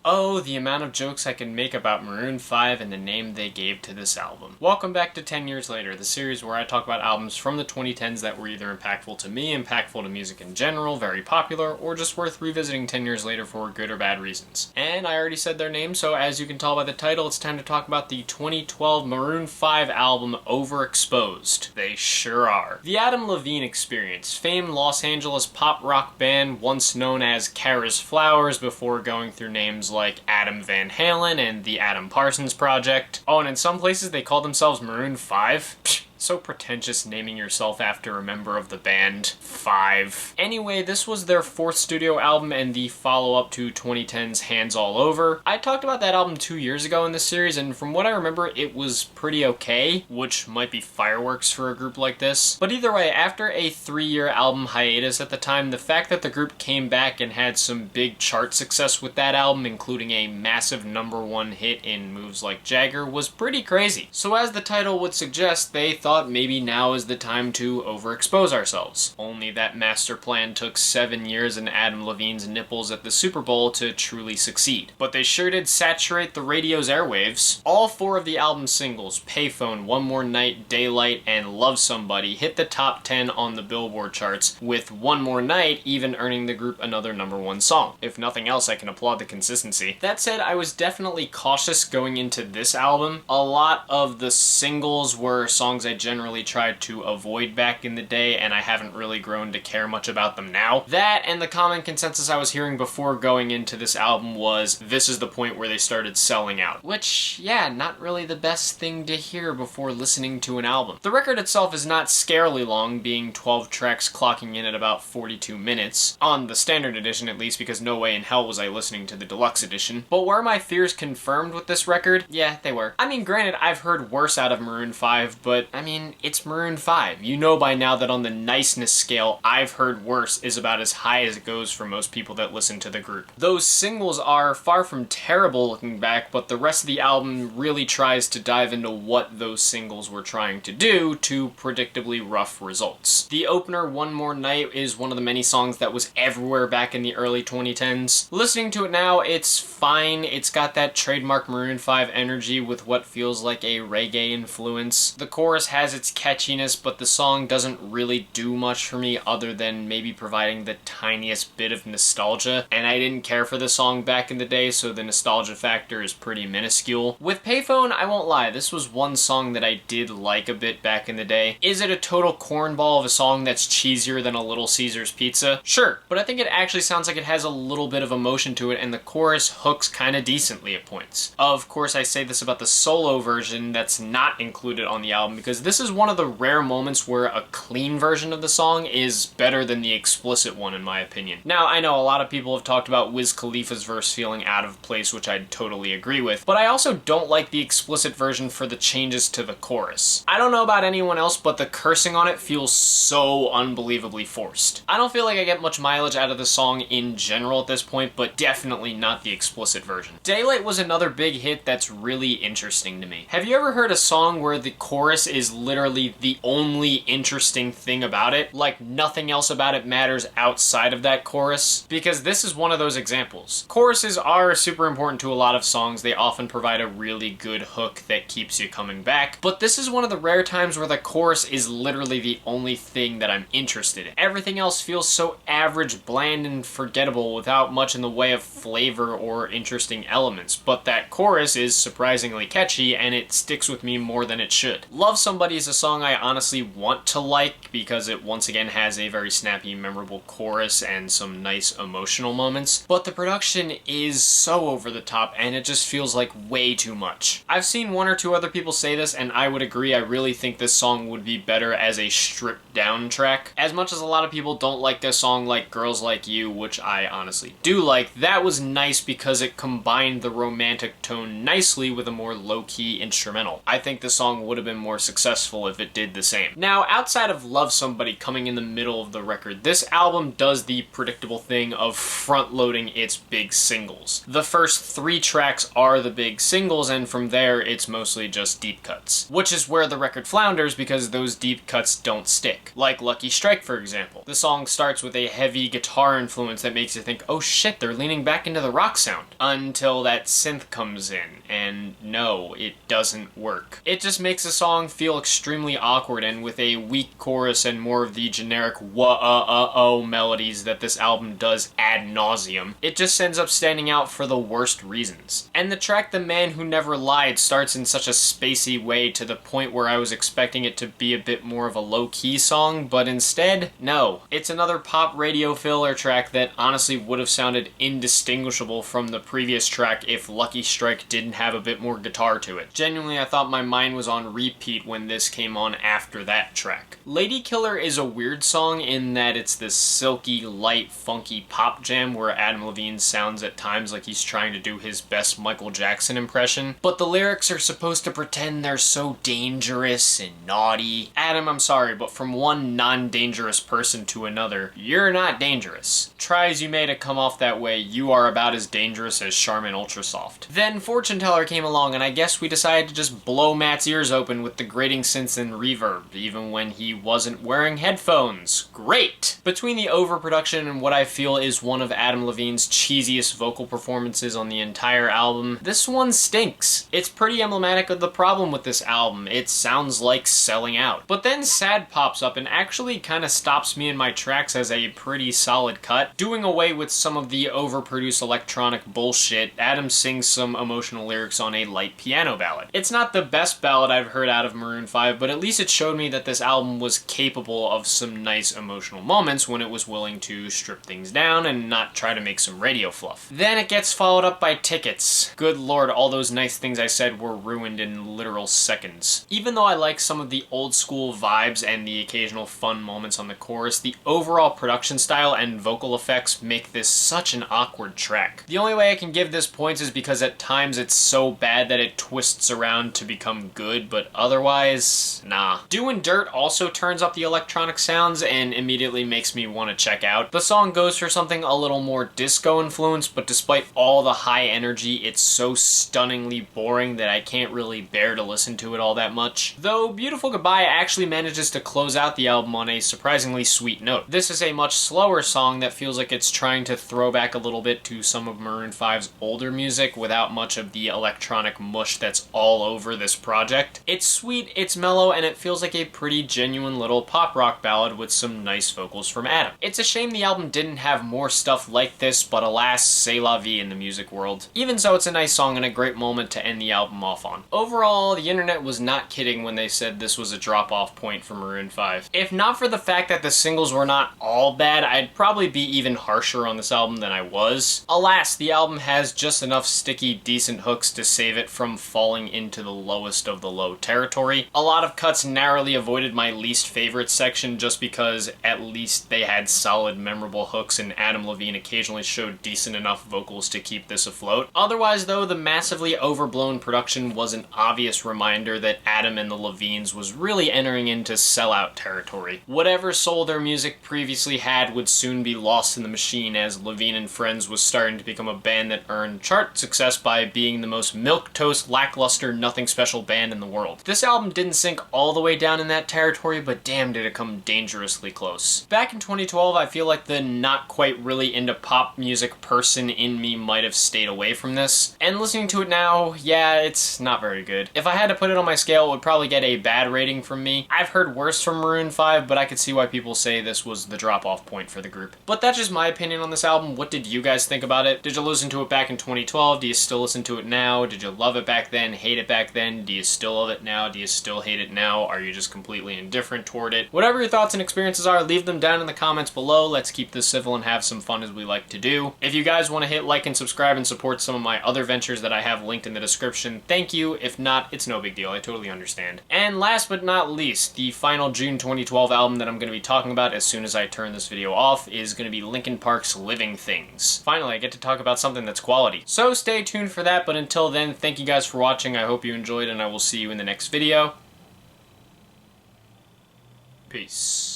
Oh, the amount of jokes I can make about Maroon 5 and the name they gave to this album. Welcome back to 10 Years Later, the series where I talk about albums from the 2010s that were either impactful to me, impactful to music in general, very popular, or just worth revisiting 10 years later for good or bad reasons. And I already said their name, so as you can tell by the title, it's time to talk about the 2012 Maroon 5 album, Overexposed. They sure are. The Adam Levine Experience, famed Los Angeles pop rock band once known as Kara's Flowers before going through names like Adam Van Halen and the Adam Parsons Project. Oh, and in some places they call themselves Maroon 5. So pretentious naming yourself after a member of the band. 5. Anyway, this was their 4th studio album and the follow-up to 2010's Hands All Over. I talked about that album 2 years ago in this series, and from what I remember, it was pretty okay, which might be fireworks for a group like this. But either way, after a 3-year album hiatus at the time, the fact that the group came back and had some big chart success with that album, including a massive #1 hit in Moves Like Jagger, was pretty crazy. So as the title would suggest, they thought maybe now is the time to overexpose ourselves. Only that master plan took 7 years and Adam Levine's nipples at the Super Bowl to truly succeed. But they sure did saturate the radio's airwaves. All 4 of the album's singles, Payphone, One More Night, Daylight, and Love Somebody, hit the top 10 on the Billboard charts, with One More Night even earning the group another #1 song. If nothing else, I can applaud the consistency. That said, I was definitely cautious going into this album. A lot of the singles were songs I generally tried to avoid back in the day, and I haven't really grown to care much about them now. That and the common consensus I was hearing before going into this album was this is the point where they started selling out. Which, yeah, not really the best thing to hear before listening to an album. The record itself is not scarily long, being 12 tracks clocking in at about 42 minutes. On the standard edition at least, because no way in hell was I listening to the deluxe edition. But were my fears confirmed with this record? Yeah, they were. I mean, granted, I've heard worse out of Maroon 5, but I mean, it's Maroon 5. You know by now that on the niceness scale, I've heard worse is about as high as it goes for most people that listen to the group. Those singles are far from terrible looking back, but the rest of the album really tries to dive into what those singles were trying to do to predictably rough results. The opener, One More Night, is one of the many songs that was everywhere back in the early 2010s. Listening to it now, it's fine. It's got that trademark Maroon 5 energy with what feels like a reggae influence. The chorus has its catchiness, but the song doesn't really do much for me other than maybe providing the tiniest bit of nostalgia, and I didn't care for the song back in the day, so the nostalgia factor is pretty minuscule. With Payphone, I won't lie, this was one song that I did like a bit back in the day. Is it a total cornball of a song that's cheesier than a Little Caesars pizza? Sure, but I think it actually sounds like it has a little bit of emotion to it, and the chorus hooks kinda decently at points. Of course, I say this about the solo version that's not included on the album, because this is one of the rare moments where a clean version of the song is better than the explicit one, in my opinion. Now, I know a lot of people have talked about Wiz Khalifa's verse feeling out of place, which I'd totally agree with, but I also don't like the explicit version for the changes to the chorus. I don't know about anyone else, but the cursing on it feels so unbelievably forced. I don't feel like I get much mileage out of the song in general at this point, but definitely not the explicit version. Daylight was another big hit that's really interesting to me. Have you ever heard a song where the chorus is literally the only interesting thing about it? Like nothing else about it matters outside of that chorus? Because this is one of those examples. Choruses are super important to a lot of songs. They often provide a really good hook that keeps you coming back, but this is one of the rare times where the chorus is literally the only thing that I'm interested in. Everything else feels so average, bland, and forgettable without much in the way of flavor or interesting elements, but that chorus is surprisingly catchy and it sticks with me more than it should. Love Somebody is a song I honestly want to like because it once again has a very snappy, memorable chorus and some nice emotional moments, but the production is so over the top and it just feels like way too much. I've seen one or two other people say this and I would agree. I really think this song would be better as a stripped down track. As much as a lot of people don't like this song like Girls Like You, which I honestly do like, that was nice because it combined the romantic tone nicely with a more low-key instrumental. I think the song would have been more successful successful if it did the same. Now, outside of Love Somebody coming in the middle of the record, this album does the predictable thing of front-loading its big singles. The first 3 tracks are the big singles, and from there it's mostly just deep cuts. Which is where the record flounders because those deep cuts don't stick. Like Lucky Strike, for example. The song starts with a heavy guitar influence that makes you think, oh shit, they're leaning back into the rock sound. Until that synth comes in, and no, it doesn't work. It just makes the song feel extremely awkward, and with a weak chorus and more of the generic wah-oh melodies that this album does ad nauseum, it just ends up standing out for the worst reasons. And the track The Man Who Never Lied starts in such a spacey way to the point where I was expecting it to be a bit more of a low-key song, but instead, no. It's another pop radio filler track that honestly would have sounded indistinguishable from the previous track if Lucky Strike didn't have a bit more guitar to it. Genuinely, I thought my mind was on repeat when this came on after that track. Lady Killer is a weird song in that it's this silky, light, funky pop jam where Adam Levine sounds at times like he's trying to do his best Michael Jackson impression, but the lyrics are supposed to pretend they're so dangerous and naughty. Adam, I'm sorry, but from one non-dangerous person to another, you're not dangerous. Try as you may to come off that way, you are about as dangerous as Charmin Ultra Soft. Then Fortune Teller came along, and I guess we decided to just blow Matt's ears open with the grating synths and reverb, even when he wasn't wearing headphones. Great! Between the overproduction and what I feel is one of Adam Levine's cheesiest vocal performances on the entire album, this one stinks. It's pretty emblematic of the problem with this album. It sounds like selling out. But then Sad pops up and actually kind of stops me in my tracks as a pretty solid cut. Doing away with some of the overproduced electronic bullshit, Adam sings some emotional lyrics on a light piano ballad. It's not the best ballad I've heard out of Maroon 5, but at least it showed me that this album was capable of some nice emotional moments when it was willing to strip things down and not try to make some radio fluff. Then it gets followed up by Tickets. Good lord, all those nice things I said were ruined in literal seconds. Even though I like some of the old school vibes and the occasional fun moments on the chorus, the overall production style and vocal effects make this such an awkward track. The only way I can give this points is because at times it's so bad that it twists around to become good, but otherwise, nah. Doin' Dirt also turns up the electronic sounds and immediately makes me want to check out. The song goes for something a little more disco influenced, but despite all the high energy, it's so stunningly boring that I can't really bear to listen to it all that much. Though Beautiful Goodbye actually manages to close out the album on a surprisingly sweet note. This is a much slower song that feels like it's trying to throw back a little bit to some of Maroon 5's older music without much of the electronic mush that's all over this project. It's sweet, it's mellow, and it feels like a pretty genuine little pop rock ballad with some nice vocals from Adam. It's a shame the album didn't have more stuff like this, but alas, c'est la vie in the music world. Even so, it's a nice song and a great moment to end the album off on. Overall, the internet was not kidding when they said this was a drop-off point for Maroon 5. If not for the fact that the singles were not all bad, I'd probably be even harsher on this album than I was. Alas, the album has just enough sticky, decent hooks to save it from falling into the lowest of the low territory. A lot of cuts narrowly avoided my least favorite section just because at least they had solid, memorable hooks and Adam Levine occasionally showed decent enough vocals to keep this afloat. Otherwise, though, the massively overblown production was an obvious reminder that Adam and the Levines was really entering into sellout territory. Whatever soul their music previously had would soon be lost in the machine, as Levine and Friends was starting to become a band that earned chart success by being the most milquetoast, lackluster, nothing special band in the world. This album didn't sink all the way down in that territory, but damn did it come dangerously close. Back in 2012, I feel like the not quite really into pop music person in me might have stayed away from this, and listening to it now, yeah, it's not very good. If I had to put it on my scale, it would probably get a bad rating from me. I've heard worse from Maroon 5, but I could see why people say this was the drop-off point for the group. But that's just my opinion on this album. What did you guys think about it? Did you listen to it back in 2012? Do you still listen to it now? Did you love it back then, hate it back then? Do you still love it now? Do you still hate it now? Are you just completely indifferent toward it? Whatever your thoughts and experiences are, leave them down in the comments below. Let's keep this civil and have some fun as we like to do. If you guys want to hit like and subscribe and support some of my other ventures that I have linked in the description, thank you. If not, it's no big deal. I totally understand. And last but not least, the final June 2012 album that I'm going to be talking about as soon as I turn this video off is going to be Linkin Park's Living Things. Finally, I get to talk about something that's quality. So stay tuned for that, but until then, thank you guys for watching. I hope you enjoyed, and I will see you in the next video. Peace.